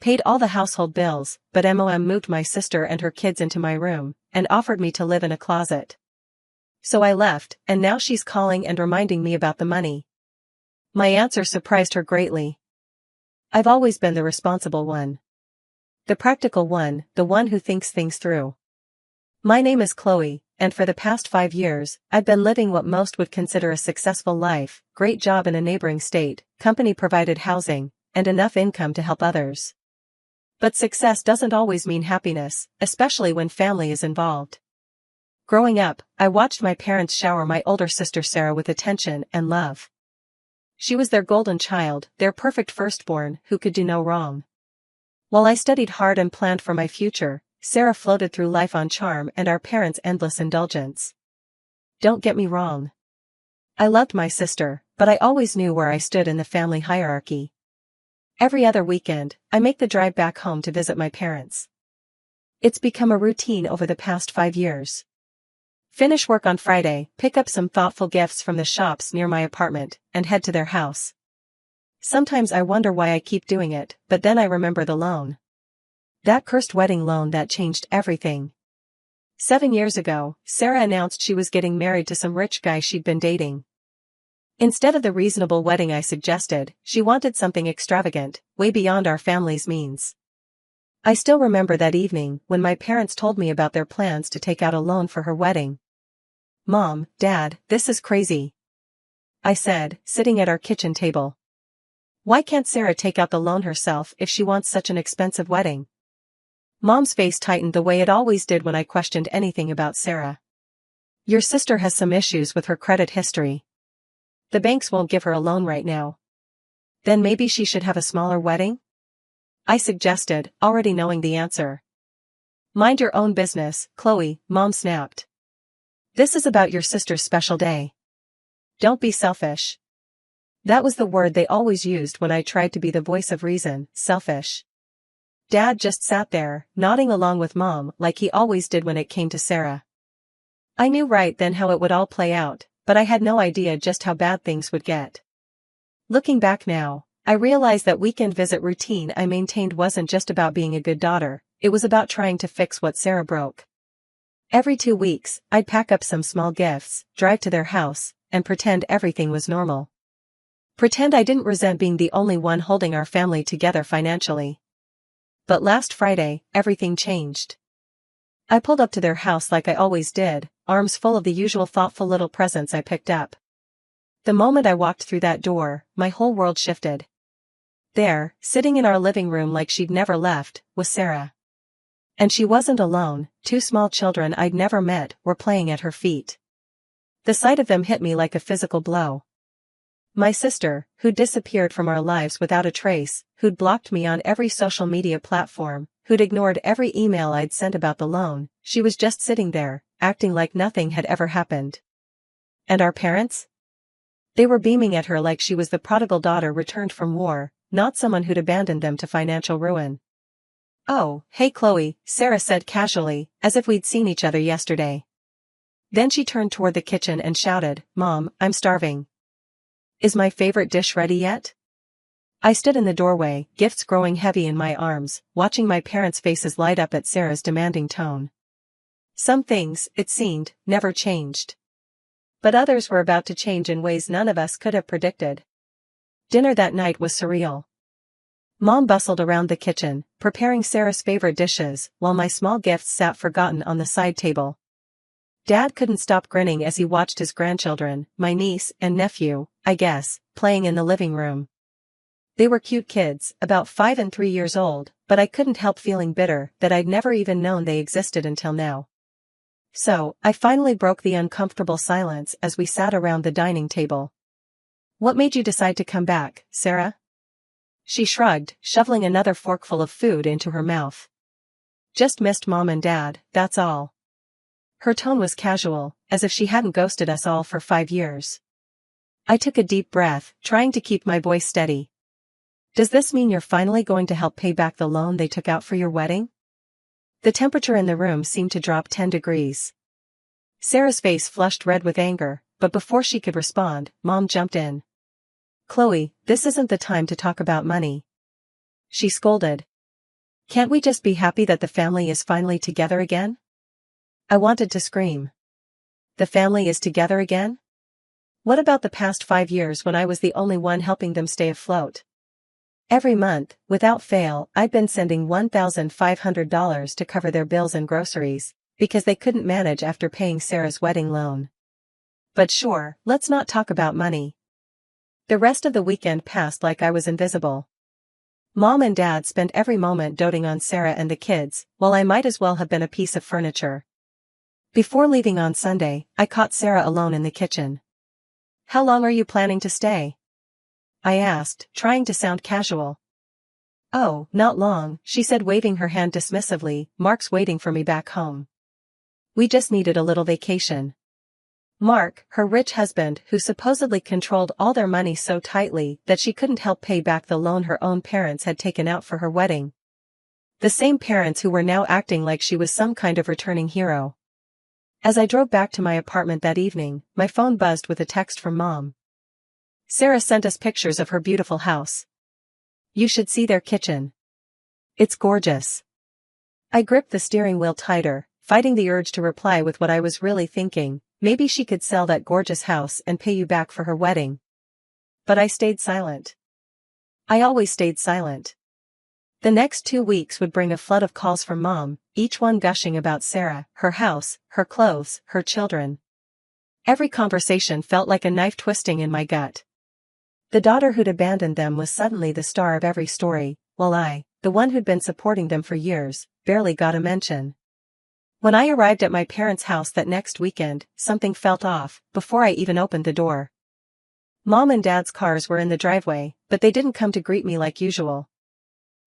paid all the household bills, but Mom moved my sister and her kids into my room, and offered me to live in a closet. So I left, and now she's calling and reminding me about the money. My answer surprised her greatly. I've always been the responsible one. The practical one, the one who thinks things through. My name is Chloe, and for the past 5 years, I've been living what most would consider a successful life, great job in a neighboring state, company-provided housing, and enough income to help others. But success doesn't always mean happiness, especially when family is involved. Growing up, I watched my parents shower my older sister Sarah with attention and love. She was their golden child, their perfect firstborn, who could do no wrong. While I studied hard and planned for my future, Sarah floated through life on charm and our parents' endless indulgence. Don't get me wrong. I loved my sister, but I always knew where I stood in the family hierarchy. Every other weekend, I make the drive back home to visit my parents. It's become a routine over the past 5 years. Finish work on Friday, pick up some thoughtful gifts from the shops near my apartment, and head to their house. Sometimes I wonder why I keep doing it, but then I remember the loan. That cursed wedding loan that changed everything. 7 years ago, Sarah announced she was getting married to some rich guy she'd been dating. Instead of the reasonable wedding I suggested, she wanted something extravagant, way beyond our family's means. I still remember that evening when my parents told me about their plans to take out a loan for her wedding. Mom, Dad, this is crazy, I said, sitting at our kitchen table. Why can't Sarah take out the loan herself if she wants such an expensive wedding? Mom's face tightened the way it always did when I questioned anything about Sarah. Your sister has some issues with her credit history. The banks won't give her a loan right now. Then maybe she should have a smaller wedding? I suggested, already knowing the answer. Mind your own business, Chloe, Mom snapped. This is about your sister's special day. Don't be selfish. That was the word they always used when I tried to be the voice of reason, selfish. Dad just sat there, nodding along with Mom like he always did when it came to Sarah. I knew right then how it would all play out, but I had no idea just how bad things would get. Looking back now, I realized that weekend visit routine I maintained wasn't just about being a good daughter, it was about trying to fix what Sarah broke. Every 2 weeks, I'd pack up some small gifts, drive to their house, and pretend everything was normal. Pretend I didn't resent being the only one holding our family together financially. But last Friday, everything changed. I pulled up to their house like I always did, arms full of the usual thoughtful little presents I picked up. The moment I walked through that door, my whole world shifted. There, sitting in our living room like she'd never left, was Sarah. And she wasn't alone, 2 small children I'd never met were playing at her feet. The sight of them hit me like a physical blow. My sister, who'd disappeared from our lives without a trace, who'd blocked me on every social media platform, who'd ignored every email I'd sent about the loan, she was just sitting there, acting like nothing had ever happened. And our parents? They were beaming at her like she was the prodigal daughter returned from war, not someone who'd abandoned them to financial ruin. Oh, hey Chloe, Sarah said casually, as if we'd seen each other yesterday. Then she turned toward the kitchen and shouted, Mom, I'm starving. Is my favorite dish ready yet? I stood in the doorway, gifts growing heavy in my arms, watching my parents' faces light up at Sarah's demanding tone. Some things, it seemed, never changed. But others were about to change in ways none of us could have predicted. Dinner that night was surreal. Mom bustled around the kitchen, preparing Sarah's favorite dishes, while my small gifts sat forgotten on the side table. Dad couldn't stop grinning as he watched his grandchildren, my niece and nephew, I guess, playing in the living room. They were cute kids, about 5 and 3 years old, but I couldn't help feeling bitter that I'd never even known they existed until now. So, I finally broke the uncomfortable silence as we sat around the dining table. What made you decide to come back, Sarah? She shrugged, shoveling another forkful of food into her mouth. Just missed Mom and Dad, that's all. Her tone was casual, as if she hadn't ghosted us all for 5 years. I took a deep breath, trying to keep my voice steady. Does this mean you're finally going to help pay back the loan they took out for your wedding? The temperature in the room seemed to drop 10 degrees. Sarah's face flushed red with anger, but before she could respond, Mom jumped in. Chloe, this isn't the time to talk about money. She scolded. Can't we just be happy that the family is finally together again? I wanted to scream. The family is together again? What about the past 5 years when I was the only one helping them stay afloat? Every month, without fail, I'd been sending $1,500 to cover their bills and groceries, because they couldn't manage after paying Sarah's wedding loan. But sure, let's not talk about money. The rest of the weekend passed like I was invisible. Mom and Dad spent every moment doting on Sarah and the kids, while I might as well have been a piece of furniture. Before leaving on Sunday, I caught Sarah alone in the kitchen. "How long are you planning to stay?" I asked, trying to sound casual. "Oh, not long," she said, waving her hand dismissively. "Mark's waiting for me back home. We just needed a little vacation." Mark, her rich husband, who supposedly controlled all their money so tightly that she couldn't help pay back the loan her own parents had taken out for her wedding. The same parents who were now acting like she was some kind of returning hero. As I drove back to my apartment that evening, my phone buzzed with a text from Mom. "Sarah sent us pictures of her beautiful house. You should see their kitchen. It's gorgeous." I gripped the steering wheel tighter, fighting the urge to reply with what I was really thinking: maybe she could sell that gorgeous house and pay you back for her wedding. But I stayed silent. I always stayed silent. The next 2 weeks would bring a flood of calls from Mom, each one gushing about Sarah, her house, her clothes, her children. Every conversation felt like a knife twisting in my gut. The daughter who'd abandoned them was suddenly the star of every story, while I, the one who'd been supporting them for years, barely got a mention. When I arrived at my parents' house that next weekend, something felt off, before I even opened the door. Mom and Dad's cars were in the driveway, but they didn't come to greet me like usual.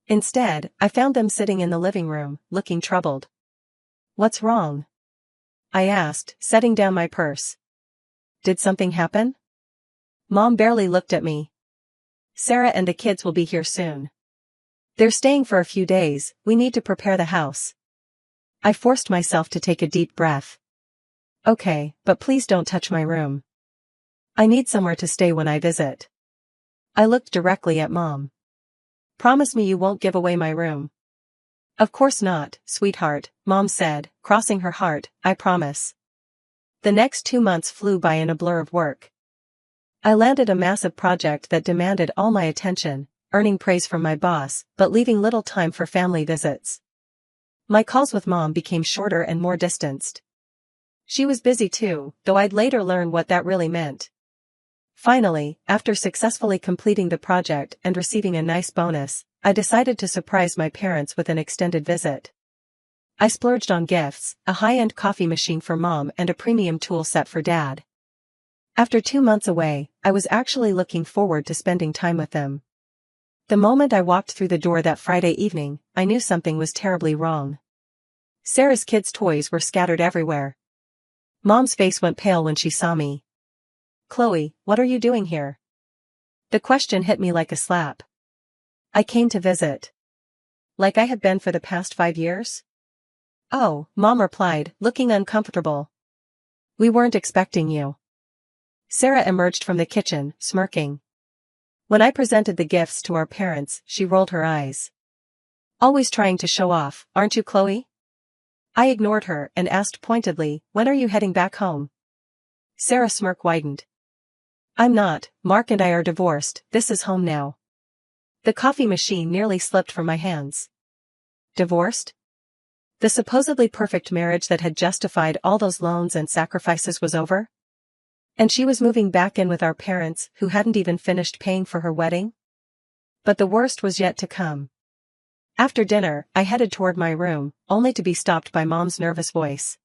Instead, I found them sitting in the living room, looking troubled. "What's wrong?" I asked, setting down my purse. "Did something happen?" Mom barely looked at me. "Sarah and the kids will be here soon. They're staying for a few days. We need to prepare the house." I forced myself to take a deep breath. "Okay, but please don't touch my room. I need somewhere to stay when I visit." I looked directly at Mom. "Promise me you won't give away my room." "Of course not, sweetheart," Mom said, crossing her heart. "I promise." The next 2 months flew by in a blur of work. I landed a massive project that demanded all my attention, earning praise from my boss, but leaving little time for family visits. My calls with Mom became shorter and more distanced. She was busy too, though I'd later learn what that really meant. Finally, after successfully completing the project and receiving a nice bonus, I decided to surprise my parents with an extended visit. I splurged on gifts, a high-end coffee machine for Mom and a premium tool set for Dad. After 2 months away, I was actually looking forward to spending time with them. The moment I walked through the door that Friday evening, I knew something was terribly wrong. Sarah's kids' toys were scattered everywhere. Mom's face went pale when she saw me. "Chloe, what are you doing here?" The question hit me like a slap. "I came to visit." Like I had been for the past 5 years? "Oh," Mom replied, looking uncomfortable. "We weren't expecting you." Sarah emerged from the kitchen, smirking. When I presented the gifts to our parents, she rolled her eyes. "Always trying to show off, aren't you, Chloe?" I ignored her and asked pointedly, "When are you heading back home?" Sarah's smirk widened. "I'm not. Mark and I are divorced. This is home now." The coffee machine nearly slipped from my hands. Divorced? The supposedly perfect marriage that had justified all those loans and sacrifices was over? And she was moving back in with our parents, who hadn't even finished paying for her wedding? But the worst was yet to come. After dinner, I headed toward my room, only to be stopped by Mom's nervous voice.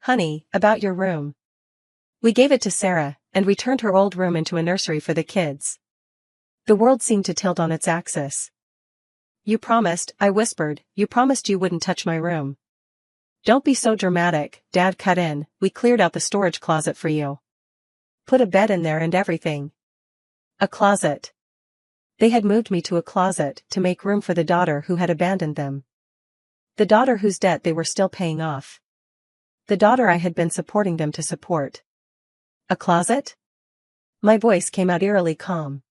"Honey, about your room." We gave it to Sarah, and we turned her old room into a nursery for the kids. The world seemed to tilt on its axis. "You promised," I whispered, "you promised you wouldn't touch my room." "Don't be so dramatic," Dad cut in, "we cleared out the storage closet for you. Put a bed in there and everything." A closet. They had moved me to a closet to make room for the daughter who had abandoned them. The daughter whose debt they were still paying off. The daughter I had been supporting them to support. A closet? My voice came out eerily calm.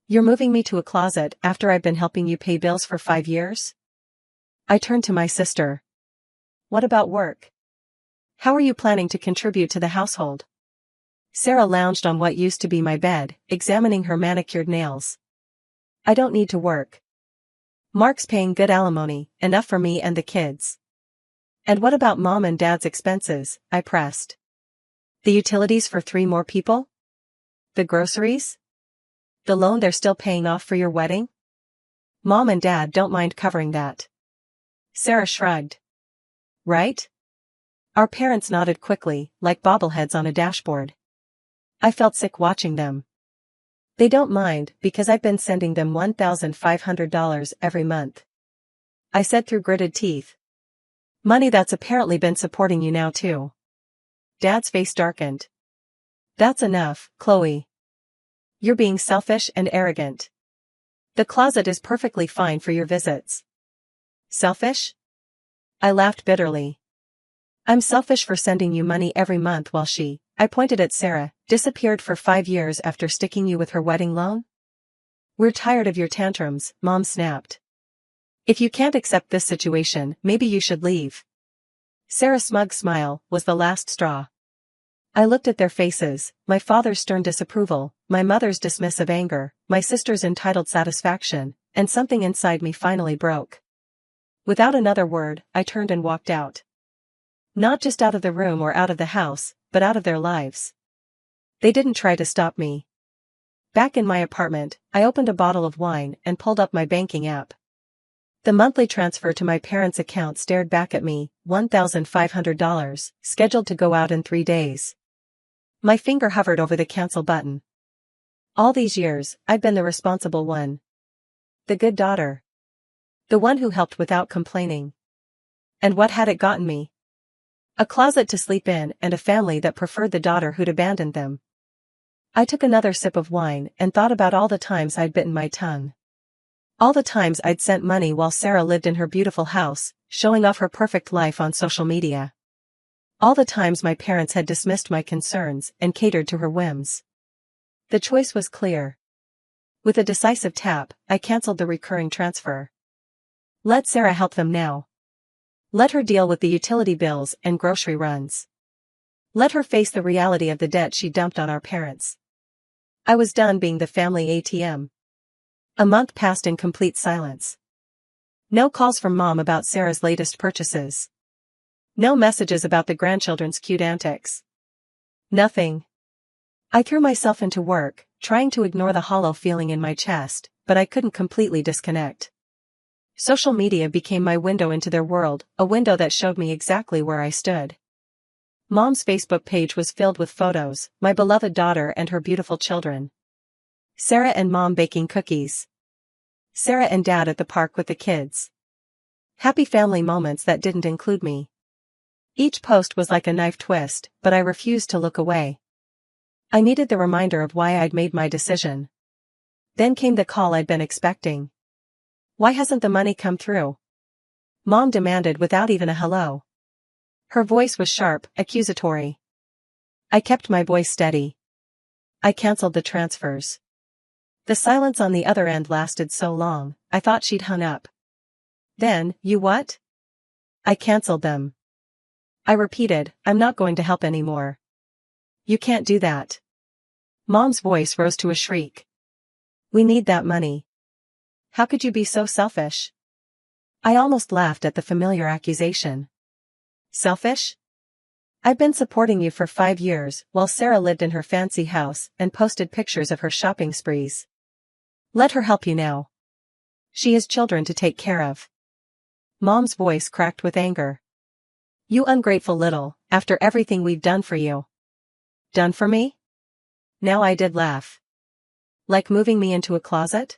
"You're moving me to a closet after I've been helping you pay bills for 5 years? I turned to my sister. What about work? How are you planning to contribute to the household? Sarah lounged on what used to be my bed, examining her manicured nails. I don't need to work. Mark's paying good alimony, enough for me and the kids. And what about mom and dad's expenses? I pressed. The utilities for 3 more people? The groceries? The loan they're still paying off for your wedding? Mom and dad don't mind covering that. Sarah shrugged. Right? Our parents nodded quickly, like bobbleheads on a dashboard. I felt sick watching them. They don't mind, because I've been sending them $1,500 every month. I said through gritted teeth. Money that's apparently been supporting you now too. Dad's face darkened. That's enough, Chloe. You're being selfish and arrogant. The closet is perfectly fine for your visits. Selfish? I laughed bitterly. I'm selfish for sending you money every month while she, I pointed at Sarah, disappeared for 5 years after sticking you with her wedding loan? We're tired of your tantrums, Mom snapped. If you can't accept this situation, maybe you should leave. Sarah's smug smile was the last straw. I looked at their faces, my father's stern disapproval, my mother's dismissive anger, my sister's entitled satisfaction, and something inside me finally broke. Without another word, I turned and walked out. Not just out of the room or out of the house, but out of their lives. They didn't try to stop me. Back in my apartment, I opened a bottle of wine and pulled up my banking app. The monthly transfer to my parents' account stared back at me, $1,500, scheduled to go out in 3 days. My finger hovered over the cancel button. All these years, I'd been the responsible one. The good daughter. The one who helped without complaining. And what had it gotten me? A closet to sleep in and a family that preferred the daughter who'd abandoned them. I took another sip of wine and thought about all the times I'd bitten my tongue. All the times I'd sent money while Sarah lived in her beautiful house, showing off her perfect life on social media. All the times my parents had dismissed my concerns and catered to her whims. The choice was clear. With a decisive tap, I canceled the recurring transfer. Let Sarah help them now. Let her deal with the utility bills and grocery runs. Let her face the reality of the debt she dumped on our parents. I was done being the family ATM. A month passed in complete silence. No calls from Mom about Sarah's latest purchases. No messages about the grandchildren's cute antics. Nothing. I threw myself into work, trying to ignore the hollow feeling in my chest, but I couldn't completely disconnect. Social media became my window into their world, a window that showed me exactly where I stood. Mom's Facebook page was filled with photos, my beloved daughter and her beautiful children. Sarah and Mom baking cookies. Sarah and Dad at the park with the kids. Happy family moments that didn't include me. Each post was like a knife twist, but I refused to look away. I needed the reminder of why I'd made my decision. Then came the call I'd been expecting. Why hasn't the money come through? Mom demanded without even a hello. Her voice was sharp, accusatory. I kept my voice steady. I canceled the transfers. The silence on the other end lasted so long, I thought she'd hung up. Then, you what? I canceled them. I repeated, I'm not going to help anymore. You can't do that. Mom's voice rose to a shriek. We need that money. How could you be so selfish? I almost laughed at the familiar accusation. Selfish? I've been supporting you for 5 years while Sarah lived in her fancy house and posted pictures of her shopping sprees. Let her help you now. She has children to take care of. Mom's voice cracked with anger. You ungrateful little, after everything we've done for you. Done for me? Now I did laugh. Like moving me into a closet?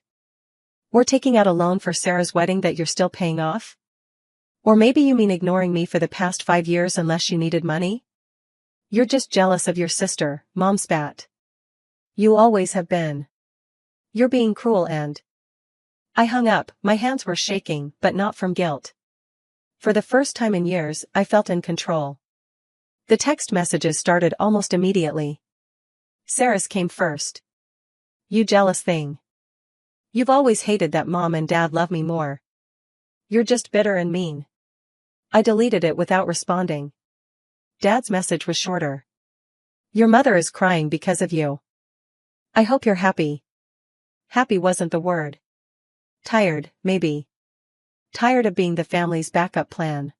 Or taking out a loan for Sarah's wedding that you're still paying off? Or maybe you mean ignoring me for the past 5 years unless you needed money? You're just jealous of your sister, Mom spat. You always have been. You're being cruel and... I hung up, my hands were shaking, but not from guilt. For the first time in years, I felt in control. The text messages started almost immediately. Sarah's came first. You jealous thing. You've always hated that Mom and Dad love me more. You're just bitter and mean. I deleted it without responding. Dad's message was shorter. Your mother is crying because of you. I hope you're happy. Happy wasn't the word. Tired, maybe. Tired of being the family's backup plan.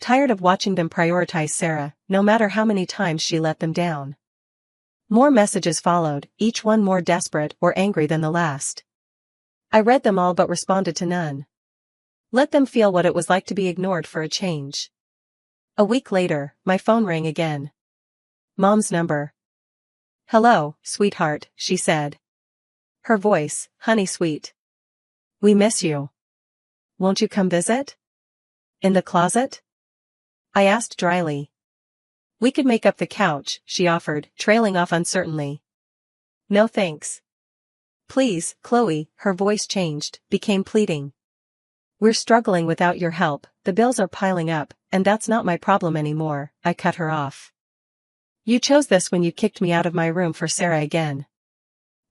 Tired of watching them prioritize Sarah, no matter how many times she let them down. More messages followed, each one more desperate or angry than the last. I read them all but responded to none. Let them feel what it was like to be ignored for a change. A week later, my phone rang again. Mom's number. Hello, sweetheart, she said. Her voice, honey sweet. We miss you. Won't you come visit? In the closet? I asked dryly. We could make up the couch, she offered, trailing off uncertainly. No thanks. Please, Chloe, her voice changed, became pleading. We're struggling without your help, the bills are piling up, and that's not my problem anymore, I cut her off. You chose this when you kicked me out of my room for Sarah again.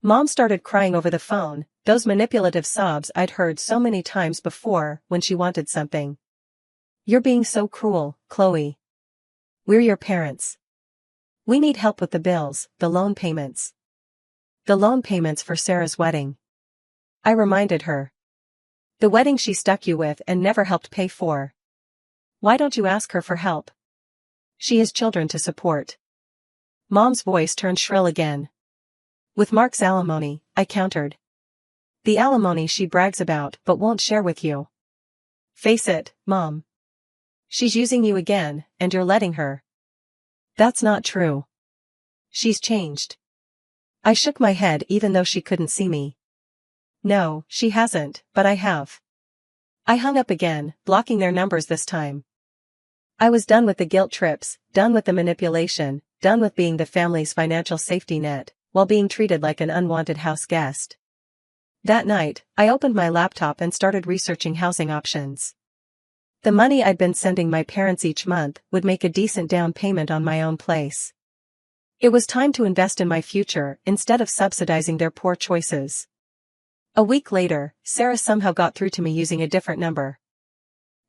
Mom started crying over the phone, those manipulative sobs I'd heard so many times before when she wanted something. You're being so cruel, Chloe. We're your parents. We need help with the bills, the loan payments. The loan payments for Sarah's wedding. I reminded her. The wedding she stuck you with and never helped pay for. Why don't you ask her for help? She has children to support. Mom's voice turned shrill again. With Mark's alimony, I countered. The alimony she brags about but won't share with you. Face it, Mom. She's using you again, and you're letting her. That's not true. She's changed. I shook my head even though she couldn't see me. No, she hasn't, but I have. I hung up again, blocking their numbers this time. I was done with the guilt trips, done with the manipulation, done with being the family's financial safety net, while being treated like an unwanted house guest. That night, I opened my laptop and started researching housing options. The money I'd been sending my parents each month would make a decent down payment on my own place. It was time to invest in my future instead of subsidizing their poor choices. A week later, Sarah somehow got through to me using a different number.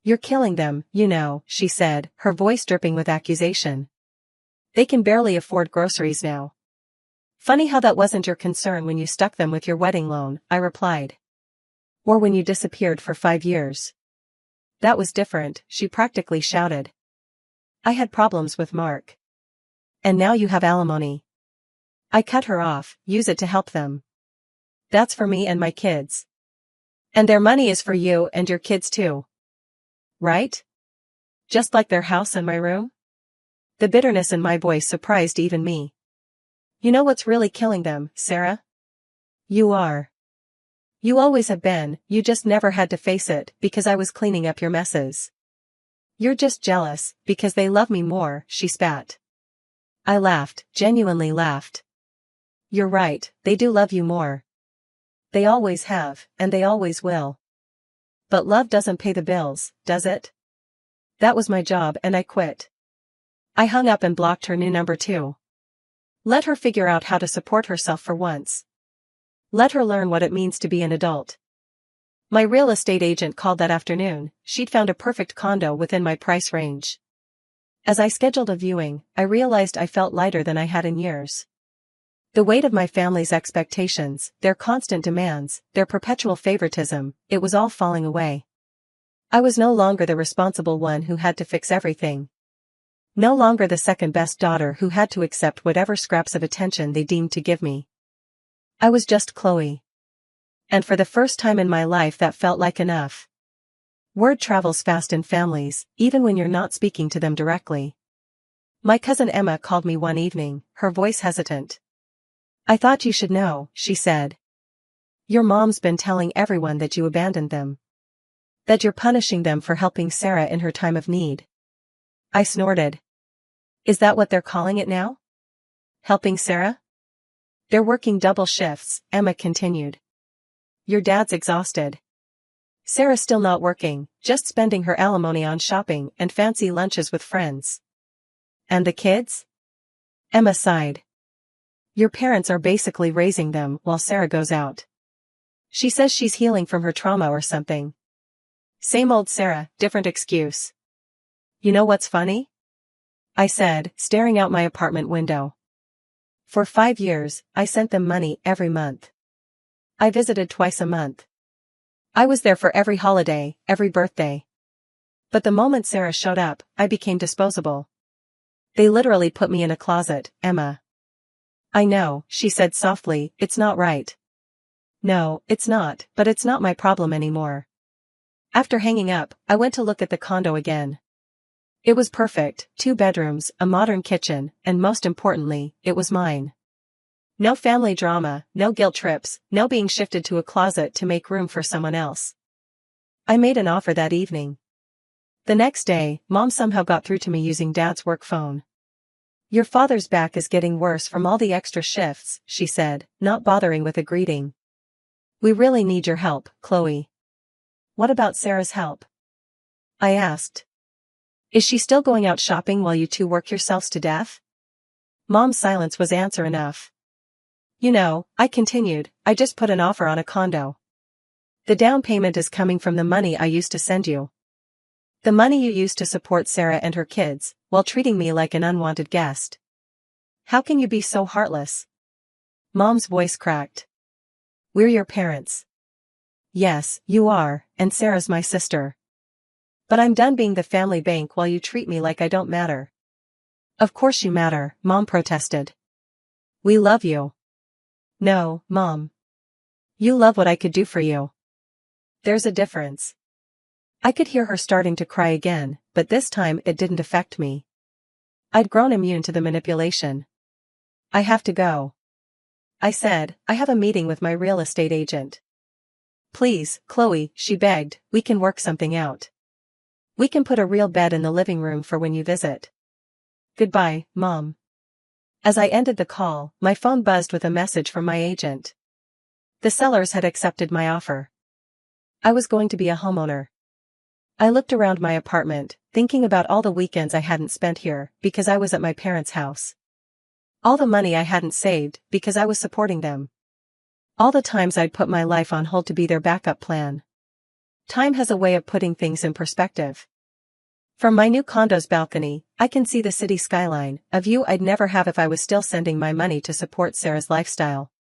You're killing them, you know, she said, her voice dripping with accusation. They can barely afford groceries now. Funny how that wasn't your concern when you stuck them with your wedding loan, I replied. Or when you disappeared for 5 years. That was different, she practically shouted. I had problems with Mark. And now you have alimony. I cut her off, use it to help them. That's for me and my kids. And their money is for you and your kids too. Right? Just like their house and my room? The bitterness in my voice surprised even me. You know what's really killing them, Sarah? You are. You always have been, you just never had to face it because I was cleaning up your messes. You're just jealous, because they love me more, she spat. I laughed, genuinely laughed. You're right, they do love you more. They always have, and they always will. But love doesn't pay the bills, does it? That was my job and I quit. I hung up and blocked her new number too. Let her figure out how to support herself for once. Let her learn what it means to be an adult. My real estate agent called that afternoon, she'd found a perfect condo within my price range. As I scheduled a viewing, I realized I felt lighter than I had in years. The weight of my family's expectations, their constant demands, their perpetual favoritism, it was all falling away. I was no longer the responsible one who had to fix everything. No longer the second-best daughter who had to accept whatever scraps of attention they deemed to give me. I was just Chloe. And for the first time in my life that felt like enough. Word travels fast in families, even when you're not speaking to them directly. My cousin Emma called me one evening, her voice hesitant. I thought you should know, she said. Your mom's been telling everyone that you abandoned them. That you're punishing them for helping Sarah in her time of need. I snorted. Is that what they're calling it now? Helping Sarah? They're working double shifts, Emma continued. Your dad's exhausted. Sarah's still not working, just spending her alimony on shopping and fancy lunches with friends. And the kids? Emma sighed. Your parents are basically raising them while Sarah goes out. She says she's healing from her trauma or something. Same old Sarah, different excuse. You know what's funny? I said, staring out my apartment window. For 5 years, I sent them money every month. I visited twice a month. I was there for every holiday, every birthday. But the moment Sarah showed up, I became disposable. They literally put me in a closet, Emma. I know, she said softly, it's not right. No, it's not, but it's not my problem anymore. After hanging up, I went to look at the condo again. It was perfect, 2 bedrooms, a modern kitchen, and most importantly, it was mine. No family drama, no guilt trips, no being shifted to a closet to make room for someone else. I made an offer that evening. The next day, Mom somehow got through to me using Dad's work phone. Your father's back is getting worse from all the extra shifts, she said, not bothering with a greeting. We really need your help, Chloe. What about Sarah's help? I asked. Is she still going out shopping while you two work yourselves to death? Mom's silence was answer enough. You know, I continued, I just put an offer on a condo. The down payment is coming from the money I used to send you. The money you used to support Sarah and her kids, while treating me like an unwanted guest. How can you be so heartless? Mom's voice cracked. We're your parents. Yes, you are, and Sarah's my sister. But I'm done being the family bank while you treat me like I don't matter. Of course you matter, Mom protested. We love you. No, Mom. You love what I could do for you. There's a difference. I could hear her starting to cry again, but this time it didn't affect me. I'd grown immune to the manipulation. I have to go. I said, I have a meeting with my real estate agent. Please, Chloe, she begged, we can work something out. We can put a real bed in the living room for when you visit. Goodbye, Mom. As I ended the call, my phone buzzed with a message from my agent. The sellers had accepted my offer. I was going to be a homeowner. I looked around my apartment, thinking about all the weekends I hadn't spent here, because I was at my parents' house. All the money I hadn't saved, because I was supporting them. All the times I'd put my life on hold to be their backup plan. Time has a way of putting things in perspective. From my new condo's balcony, I can see the city skyline, a view I'd never have if I was still sending my money to support Sarah's lifestyle.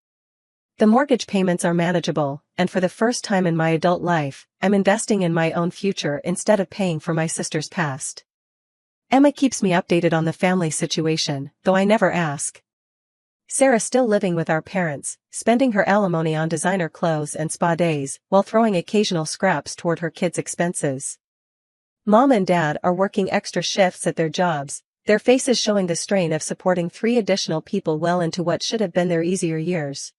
The mortgage payments are manageable, and for the first time in my adult life, I'm investing in my own future instead of paying for my sister's past. Emma keeps me updated on the family situation, though I never ask. Sarah's still living with our parents, spending her alimony on designer clothes and spa days, while throwing occasional scraps toward her kids' expenses. Mom and Dad are working extra shifts at their jobs, their faces showing the strain of supporting 3 additional people well into what should have been their easier years.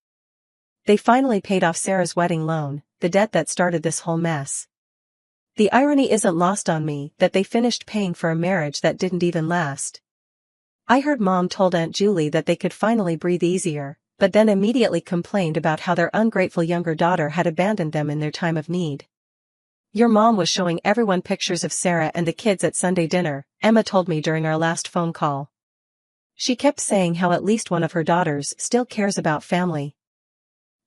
They finally paid off Sarah's wedding loan, the debt that started this whole mess. The irony isn't lost on me that they finished paying for a marriage that didn't even last. I heard Mom told Aunt Julie that they could finally breathe easier, but then immediately complained about how their ungrateful younger daughter had abandoned them in their time of need. Your mom was showing everyone pictures of Sarah and the kids at Sunday dinner, Emma told me during our last phone call. She kept saying how at least one of her daughters still cares about family.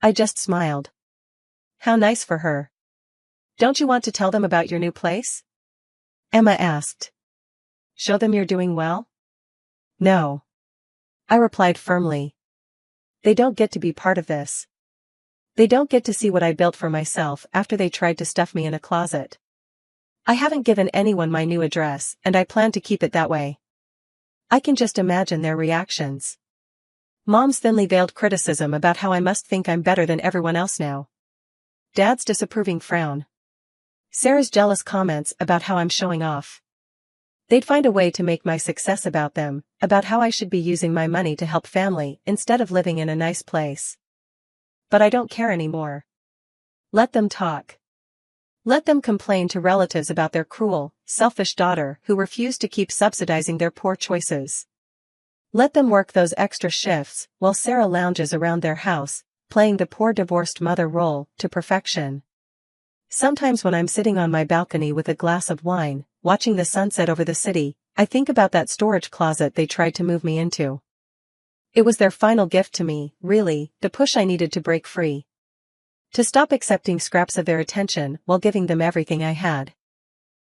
I just smiled. How nice for her. Don't you want to tell them about your new place? Emma asked. Show them you're doing well? No. I replied firmly. They don't get to be part of this. They don't get to see what I built for myself after they tried to stuff me in a closet. I haven't given anyone my new address, and I plan to keep it that way. I can just imagine their reactions. Mom's thinly veiled criticism about how I must think I'm better than everyone else now. Dad's disapproving frown. Sarah's jealous comments about how I'm showing off. They'd find a way to make my success about them, about how I should be using my money to help family instead of living in a nice place. But I don't care anymore. Let them talk. Let them complain to relatives about their cruel, selfish daughter who refused to keep subsidizing their poor choices. Let them work those extra shifts while Sarah lounges around their house, playing the poor divorced mother role to perfection. Sometimes when I'm sitting on my balcony with a glass of wine, watching the sunset over the city, I think about that storage closet they tried to move me into. It was their final gift to me, really, the push I needed to break free. To stop accepting scraps of their attention while giving them everything I had.